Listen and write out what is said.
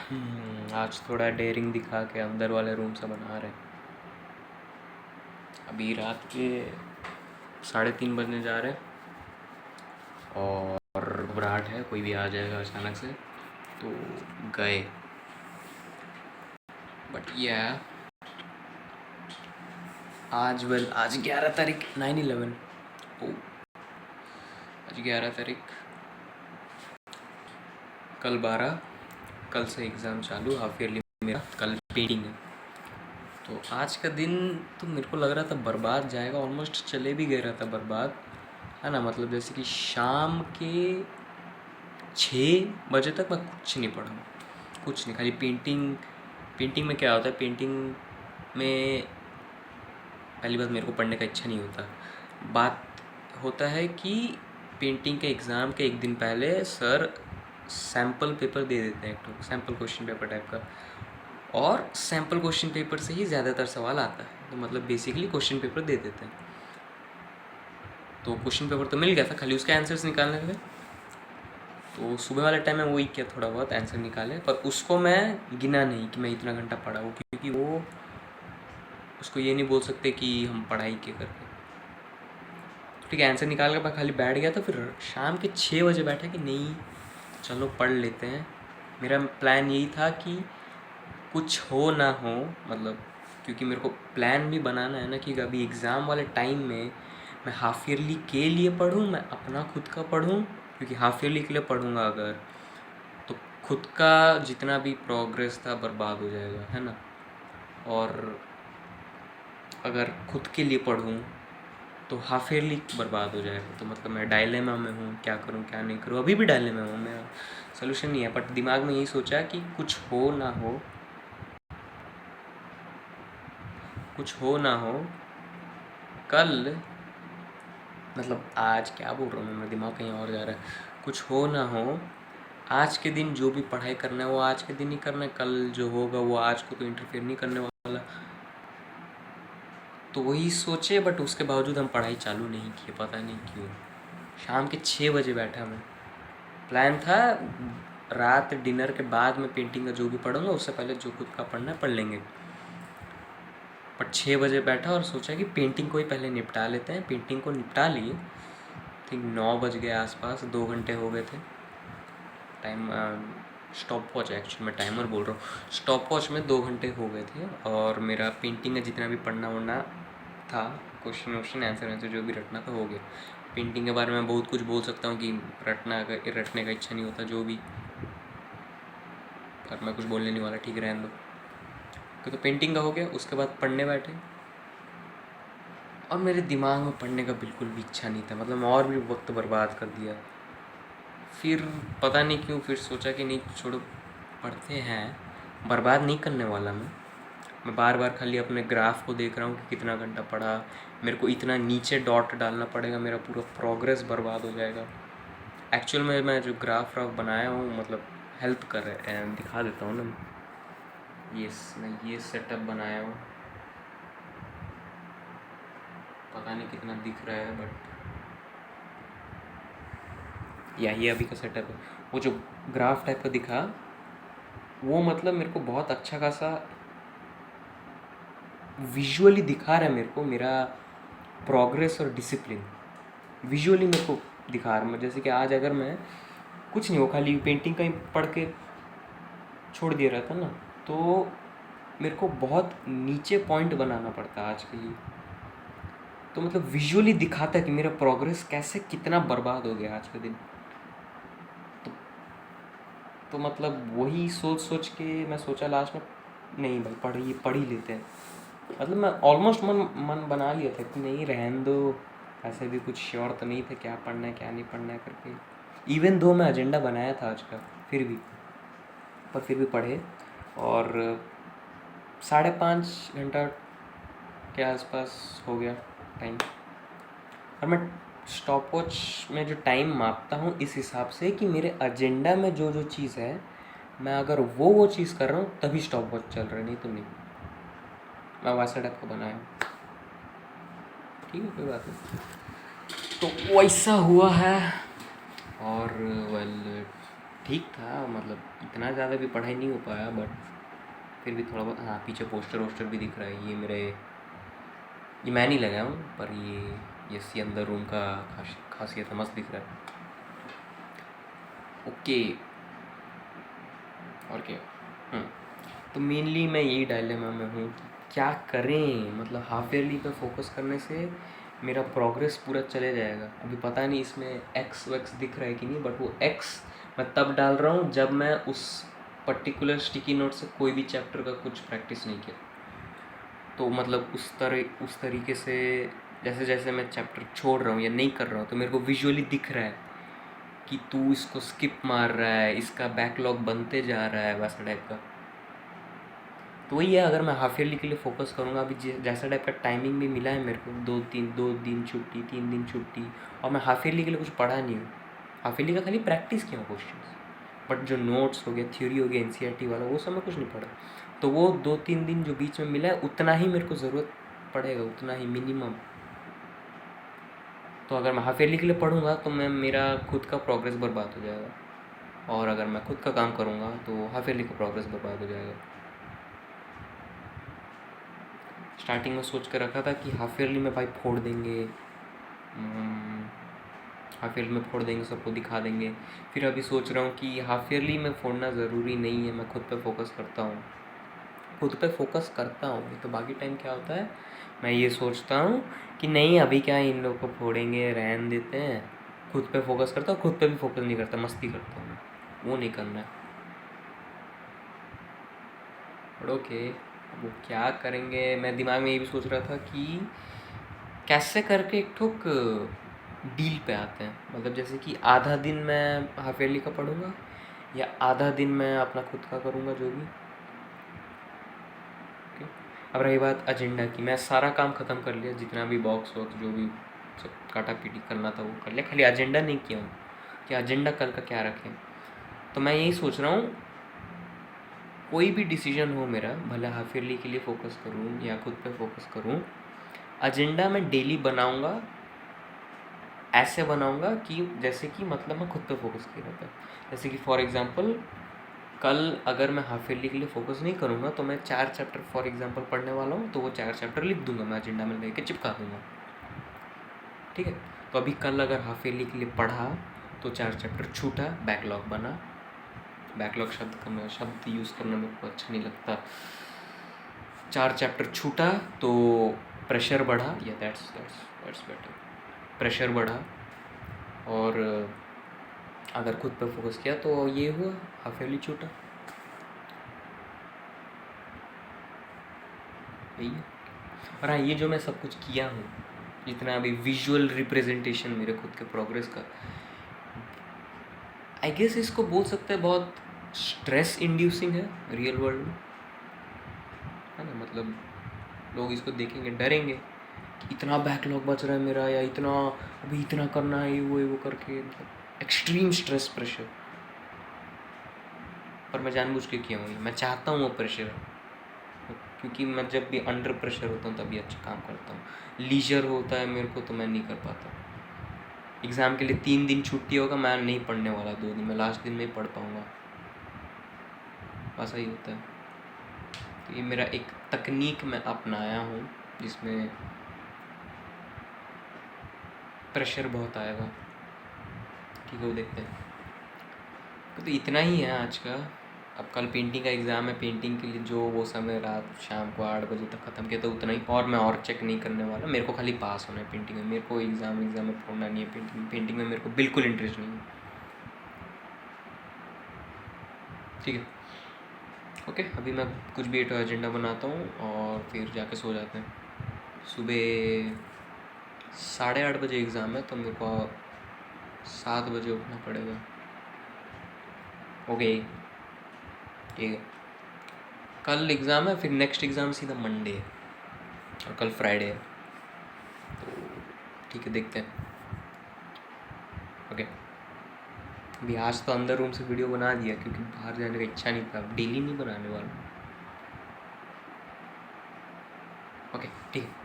आज थोड़ा डेयरिंग दिखा के अंदर वाले रूम से बना रहे हैं। अभी रात के 3:30 बजने जा रहे हैं और घबराहट है कोई भी आ जाएगा अचानक से, तो गए। बट यह आज 11 तारीख 9/11। ओ आज 11 तारीख, कल 12, कल से एग्ज़ाम चालू, हाफ ईयरली मेरा कल पेंटिंग है। तो आज का दिन तो मेरे को लग रहा था बर्बाद जाएगा, ऑलमोस्ट चले भी गए रहा था बर्बाद, है ना। मतलब जैसे कि शाम के 6 बजे तक मैं कुछ नहीं पढ़ा, कुछ नहीं, खाली पेंटिंग में क्या होता है, पेंटिंग में पहली बात मेरे को पढ़ने का इच्छा नहीं होता। बात होता है कि पेंटिंग के एग्ज़ाम के एक दिन पहले सर सैम्पल पेपर दे देते हैं, एक तो सैम्पल क्वेश्चन पेपर टाइप का, और सैम्पल क्वेश्चन पेपर से ही ज़्यादातर सवाल आता है। तो मतलब बेसिकली क्वेश्चन पेपर दे देते हैं। तो क्वेश्चन पेपर तो मिल गया था, खाली उसके आंसर्स निकालने थे। तो सुबह वाले टाइम में वही किया, थोड़ा बहुत आंसर निकाले, पर उसको मैं गिना नहीं कि मैं इतना घंटा पढ़ा हूँ, क्योंकि वो उसको ये नहीं बोल सकते कि हम पढ़ाई के करके। ठीक है, आंसर निकाल के मैं खाली बैठ गया। तो फिर शाम के 6 बजे बैठा कि नहीं चलो पढ़ लेते हैं। मेरा प्लान यही था कि कुछ हो ना हो, मतलब क्योंकि मेरे को प्लान भी बनाना है ना कि अभी एग्ज़ाम वाले टाइम में मैं हाफ ईयरली के लिए पढ़ूँ, मैं अपना खुद का पढ़ूँ, क्योंकि हाफ ईयरली के लिए पढ़ूँगा अगर, तो खुद का जितना भी प्रोग्रेस था बर्बाद हो जाएगा, है ना। और अगर खुद के लिए पढ़ूँ तो हाफ ईयरली बर्बाद हो जाएगा। तो मतलब मैं डायलेमा में हूँ, क्या करूँ क्या नहीं करूँ, अभी भी डायलेमा में हूँ, मेरा सोल्यूशन नहीं है। बट दिमाग में यही सोचा कि कुछ हो ना हो, कल, मतलब आज क्या बोल रहा हूँ मैं, दिमाग कहीं और जा रहा है। कुछ हो ना हो, आज के दिन जो भी पढ़ाई करना है वो आज के दिन ही करना है, कल जो होगा वो आज को तो इंटरफेयर नहीं करने वाला। तो वही सोचे, बट उसके बावजूद हम पढ़ाई चालू नहीं किए, पता नहीं क्यों। शाम के 6 बजे बैठा मैं। प्लान था रात डिनर के बाद में पेंटिंग का जो भी पढ़ूंगा, उससे पहले जो खुद का पढ़ना है पढ़ लेंगे। बट 6 बजे बैठा और सोचा कि पेंटिंग को ही पहले निपटा लेते हैं। पेंटिंग को निपटा लिए, ठीक 9 बज गए आसपास, 2 घंटे हो गए थे। टाइम स्टॉप वॉच, एक्चुअली मैं टाइमर बोल रहा हूँ, स्टॉप वॉच में 2 घंटे हो गए थे। और मेरा पेंटिंग का जितना भी पढ़ना वढ़ना था, क्वेश्चन वोश्चन आंसर जो भी रटना था हो गया। पेंटिंग के बारे में बहुत कुछ बोल सकता हूँ कि रटने का इच्छा नहीं होता जो भी, पर मैं कुछ बोलने नहीं वाला, ठीक है रहने दो। तो पेंटिंग का हो गया, उसके बाद पढ़ने बैठे और मेरे दिमाग में पढ़ने का बिल्कुल भी इच्छा नहीं था। मतलब मैं और भी वक्त बर्बाद कर दिया। फिर पता नहीं क्यों फिर सोचा कि नहीं छोड़ो, पढ़ते हैं, बर्बाद नहीं करने वाला मैं बार बार खाली अपने ग्राफ को देख रहा हूँ कि कितना घंटा पढ़ा। मेरे को इतना नीचे डॉट डालना पड़ेगा, मेरा पूरा प्रोग्रेस बर्बाद हो जाएगा। एक्चुअल में मैं जो ग्राफ बनाया हूँ, मतलब हेल्प कर रहे हैं, दिखा देता हूँ ना। मैं ये सेटअप बनाया हूँ, पता नहीं कितना दिख रहा है, बट ये अभी का सेटअप है। वो जो ग्राफ टाइप का दिखा, वो मतलब मेरे को बहुत अच्छा खासा विजुअली दिखा रहा है मेरे को, मेरा प्रोग्रेस और डिसिप्लिन विजुअली मेरे को दिखा रहा है। जैसे कि आज अगर मैं कुछ नहीं, वो खाली पेंटिंग का ही पढ़ के छोड़ दिया रहता ना, तो मेरे को बहुत नीचे पॉइंट बनाना पड़ता आज के लिए। तो मतलब विजुअली दिखाता है कि मेरा प्रोग्रेस कैसे कितना बर्बाद हो गया आज के दिन। तो मतलब वही सोच सोच के मैं सोचा लास्ट में नहीं भाई पढ़ ही लेते हैं। मतलब मैं ऑलमोस्ट मन बना लिया था कि नहीं रहने दो, ऐसे भी कुछ श्योर तो नहीं थे क्या पढ़ना है क्या नहीं पढ़ना है करके। इवन दो मैं एजेंडा बनाया था आज का, फिर भी पढ़े। और 5.5 घंटा के आसपास हो गया टाइम। और मैं स्टॉप वॉच में जो टाइम मापता हूँ इस हिसाब से कि मेरे एजेंडा में जो जो चीज़ है, मैं अगर वो चीज़ कर रहा हूँ तभी स्टॉप वॉच चल रहा है, नहीं तो नहीं। मैं वैसा टाइप का बनाया हूँ, ठीक है कोई बात नहीं। तो वैसा हुआ है। और वेल ठीक था, मतलब इतना ज़्यादा भी पढ़ाई नहीं हो पाया, बट फिर भी थोड़ा बहुत। हाँ, पीछे पोस्टर वोस्टर भी दिख रहा है। ये मैं नहीं लगाया हूँ, पर ये सी अंदर रूम का खासियत है, मस्त दिख रहा है। ओके, और क्या। तो मेनली मैं यही डायलेमा में हूँ कि क्या करें। मतलब हाफ ईयरली पे फोकस करने से मेरा प्रोग्रेस पूरा चले जाएगा। अभी पता नहीं इसमें एक्स वैक्स दिख रहा है कि नहीं, बट वो एक्स मैं तब डाल रहा हूँ जब मैं उस पर्टिकुलर स्टिकी नोट से कोई भी चैप्टर का कुछ प्रैक्टिस नहीं किया। तो मतलब उस तरीके से जैसे जैसे मैं चैप्टर छोड़ रहा हूँ या नहीं कर रहा हूँ, तो मेरे को विजुअली दिख रहा है कि तू इसको स्किप मार रहा है, इसका बैकलॉग बनते जा रहा है, वैसा टाइप का। तो वही है, अगर मैं हाफ ईयरली के लिए फोकस करूँगा, अभी जैसा टाइप का टाइमिंग भी मिला है मेरे को, 2 दिन छुट्टी, 3 दिन छुट्टी, और मैं हाफ ईयरली के लिए कुछ पढ़ा नहीं हूँ। हाफ ईयरली का खाली प्रैक्टिस किया हूँ क्वेश्चन, बट जो नोट्स हो गया, थ्योरी हो गया, एनसीईआरटी वाला, वो सब मैं कुछ नहीं पढ़ा। तो वो 2-3 दिन जो बीच में मिला है, उतना ही मेरे को ज़रूरत पड़ेगा, उतना ही मिनिमम। तो अगर मैं हाफ ईयरली के लिए पढ़ूँगा तो मेरा खुद का प्रोग्रेस बर्बाद हो जाएगा, और अगर मैं खुद का काम करूँगा तो हाफ ईयरली का प्रोग्रेस बर्बाद हो जाएगा। स्टार्टिंग में सोच कर रखा था कि हाफ ईयरली में भाई फोड़ देंगे, हाफ ईयरली में फोड़ देंगे, सबको दिखा देंगे। फिर अभी सोच रहा हूँ कि हाफ ईयरली में फोड़ना ज़रूरी नहीं है, मैं खुद पे फोकस करता हूँ, तो बाकी टाइम क्या होता है, मैं ये सोचता हूँ कि नहीं अभी क्या इन लोगों को फोड़ेंगे, रहन देते हैं। खुद पे फोकस करता हूँ, खुद पे भी फोकस नहीं करता, मस्ती करता हूँ, वो नहीं करना है। बट ओके, वो क्या करेंगे। मैं दिमाग में ये भी सोच रहा था कि कैसे करके एक ठोक डील पे आते हैं। मतलब जैसे कि आधा दिन मैं हाफ ईयरली का पढ़ूँगा, या आधा दिन मैं अपना खुद का करूँगा, जो भी। अब रही बात एजेंडा की, मैं सारा काम ख़त्म कर लिया, जितना भी बॉक्स वॉक्स जो भी सब काटा पीटी करना था वो कर लिया, खाली एजेंडा नहीं किया हूँ कि एजेंडा कल का क्या रखें। तो मैं यही सोच रहा हूँ, कोई भी डिसीजन हो मेरा, भले हाफ ईयरली के लिए फ़ोकस करूँ या खुद पे फोकस करूँ, एजेंडा मैं डेली बनाऊँगा। ऐसे बनाऊँगा कि जैसे कि मतलब मैं खुद पे फोकस किया रहता है। जैसे कि फॉर एग्ज़ाम्पल, कल अगर मैं हाफ ईयरली के लिए फोकस नहीं करूँगा तो मैं 4 चैप्टर फॉर एग्ज़ाम्पल पढ़ने वाला हूँ, तो वो 4 चैप्टर लिख दूँगा, मैं एजेंडा में लेके चिपका दूँगा, ठीक है। तो अभी कल अगर हाफ ईयरली के लिए पढ़ा तो 4 चैप्टर छूटा, बैकलॉग बना। बैकलॉग शब्द यूज़ करना मेरे को अच्छा नहीं लगता। 4 चैप्टर छूटा तो प्रेशर बढ़ा, या दैट्स बेटर, प्रेशर बढ़ा। और अगर खुद पे फोकस किया तो ये हुआ, हाफ ईयरली छूटा, यही है। और हाँ, ये जो मैं सब कुछ किया हूँ, जितना अभी विजुअल रिप्रेजेंटेशन मेरे खुद के प्रोग्रेस का, आई गेस इसको बोल सकते हैं बहुत स्ट्रेस इंड्यूसिंग है रियल वर्ल्ड में, है ना। मतलब लोग इसको देखेंगे, डरेंगे कि इतना बैकलॉग बच रहा है मेरा, या इतना अभी इतना करना है, ये वो करके, मतलब एक्सट्रीम स्ट्रेस प्रेशर। पर मैं जानबूझ के किया हूँ, मैं चाहता हूँ वो प्रेशर, क्योंकि मैं जब भी अंडर प्रेशर होता हूँ तभी अच्छा काम करता हूँ। लीजर होता है मेरे को तो मैं नहीं कर पाता। एग्ज़ाम के लिए 3 दिन छुट्टी होगा, मैं नहीं पढ़ने वाला 2 दिन, मैं लास्ट दिन में ही पढ़ पाऊँगा, ऐसा ही होता है। तो ये मेरा एक तकनीक मैं अपनाया हूँ जिसमें प्रेशर बहुत आएगा, ठीक है, वो देखते हैं। तो इतना ही है आज का। अब कल पेंटिंग का एग्ज़ाम है, पेंटिंग के लिए जो वो समय रात शाम को 8 बजे तक ख़त्म किया, तो उतना ही, और मैं और चेक नहीं करने वाला। मेरे को खाली पास होना है पेंटिंग में, मेरे को एग्ज़ाम में पढ़ना नहीं है। पेंटिंग में मेरे को बिल्कुल इंटरेस्ट नहीं है, ठीक है। ओके, अभी मैं कुछ भी एक एजेंडा बनाता हूँ और फिर जाके सो जाते हैं। सुबह 8:30 बजे एग्ज़ाम है, तो मेरे को 7 बजे उठना पड़ेगा। ओके, ठीक है। कल एग्ज़ाम है, फिर नेक्स्ट एग्ज़ाम सीधा मंडे है, और कल फ्राइडे है, तो ठीक है, देखते हैं। ओके, अभी आज तो अंदर रूम से वीडियो बना दिया, क्योंकि बाहर जाने का इच्छा नहीं था, डेली नहीं बनाने वाला। ओके, ठीक है।